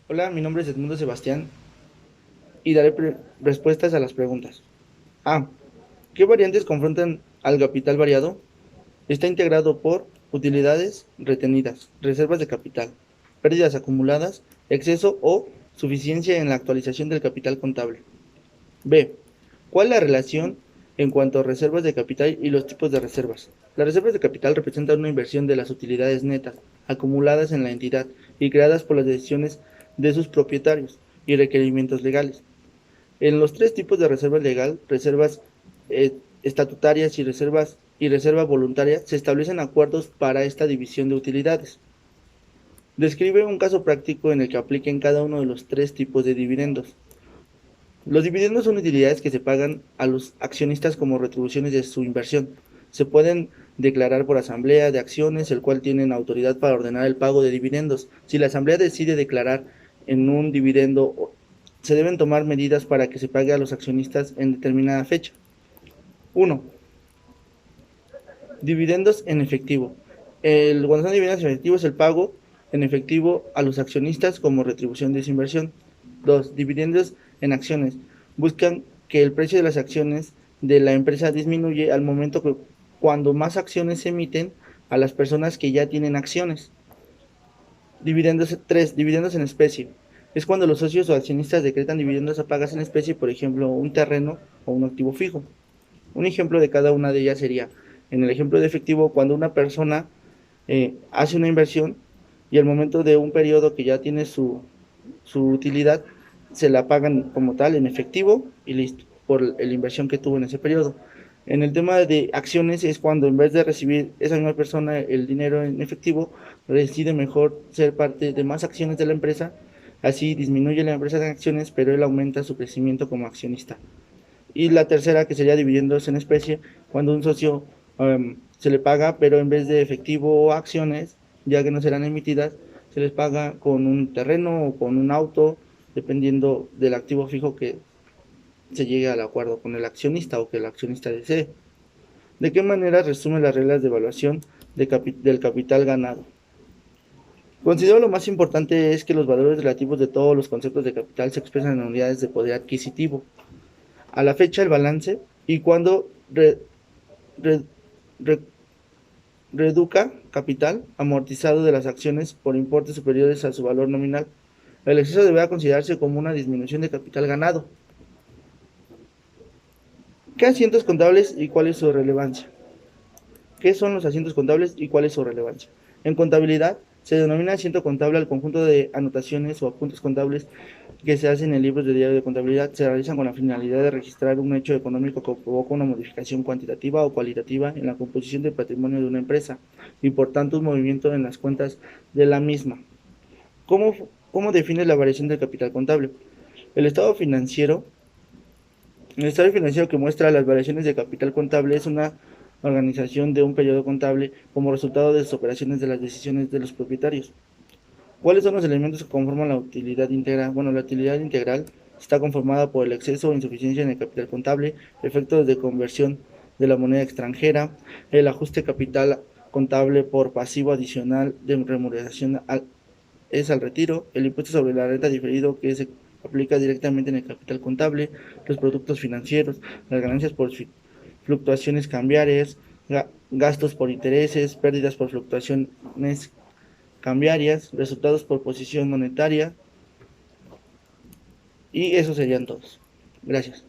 Hola, mi nombre es Edmundo Sebastián y daré respuestas a las preguntas. A. ¿Qué variantes confrontan al capital variado? Está integrado por utilidades retenidas, reservas de capital, pérdidas acumuladas, exceso o suficiencia en la actualización del capital contable. B. ¿Cuál es la relación en cuanto a reservas de capital y los tipos de reservas? Las reservas de capital representan una inversión de las utilidades netas acumuladas en la entidad y creadas por las decisiones de sus propietarios y requerimientos legales. En los tres tipos de reserva legal, reservas estatutarias y reserva voluntaria, se establecen acuerdos para esta división de utilidades. Describe un caso práctico en el que apliquen cada uno de los tres tipos de dividendos. Los dividendos son utilidades que se pagan a los accionistas como retribuciones de su inversión. Se pueden declarar por asamblea de acciones, el cual tienen autoridad para ordenar el pago de dividendos. Si la asamblea decide declarar en un dividendo, se deben tomar medidas para que se pague a los accionistas en determinada fecha. 1. Dividendos en efectivo. Cuando son dividendos en efectivo es el pago en efectivo a los accionistas como retribución de esa inversión. 2. Dividendos en acciones. Buscan que el precio de las acciones de la empresa disminuye al momento que cuando más acciones se emiten a las personas que ya tienen acciones. Dividendos 3. Dividendos en especie. Es cuando los socios o accionistas decretan dividendos a pagas en especie, por ejemplo, un terreno o un activo fijo. Un ejemplo de cada una de ellas sería, en el ejemplo de efectivo, cuando una persona hace una inversión y al momento de un periodo que ya tiene su utilidad, se la pagan como tal en efectivo y listo, por la inversión que tuvo en ese periodo. En el tema de acciones es cuando en vez de recibir esa misma persona el dinero en efectivo, decide mejor ser parte de más acciones de la empresa, así disminuye la empresa de acciones, pero él aumenta su crecimiento como accionista. Y la tercera, que sería dividendos en especie, cuando un socio se le paga, pero en vez de efectivo o acciones, ya que no serán emitidas, se les paga con un terreno o con un auto, dependiendo del activo fijo que se llegue al acuerdo con el accionista o que el accionista desee. ¿De qué manera resume las reglas de evaluación del capital ganado? Considero lo más importante es que los valores relativos de todos los conceptos de capital se expresan en unidades de poder adquisitivo. A la fecha, el balance y cuando re- re- reduca capital amortizado de las acciones por importes superiores a su valor nominal. El exceso deberá considerarse como una disminución de capital ganado. ¿Qué asientos contables y cuál es su relevancia? ¿Qué son los asientos contables y cuál es su relevancia? En contabilidad se denomina asiento contable al conjunto de anotaciones o apuntes contables que se hacen en libros de diario de contabilidad. Se realizan con la finalidad de registrar un hecho económico que provoca una modificación cuantitativa o cualitativa en la composición del patrimonio de una empresa y por tanto un movimiento en las cuentas de la misma. ¿Cómo, cómo define la variación del capital contable? El estado financiero El estado financiero que muestra las variaciones de capital contable es una organización de un periodo contable como resultado de las operaciones de las decisiones de los propietarios. ¿Cuáles son los elementos que conforman la utilidad integral? Bueno, la utilidad integral está conformada por el exceso o insuficiencia en el capital contable, efectos de conversión de la moneda extranjera, el ajuste capital contable por pasivo adicional de remuneración es al retiro, el impuesto sobre la renta diferido que se aplica directamente en el capital contable, los productos financieros, las ganancias por fluctuaciones cambiarias, gastos por intereses, pérdidas por fluctuaciones cambiarias, resultados por posición monetaria y esos serían todos. Gracias.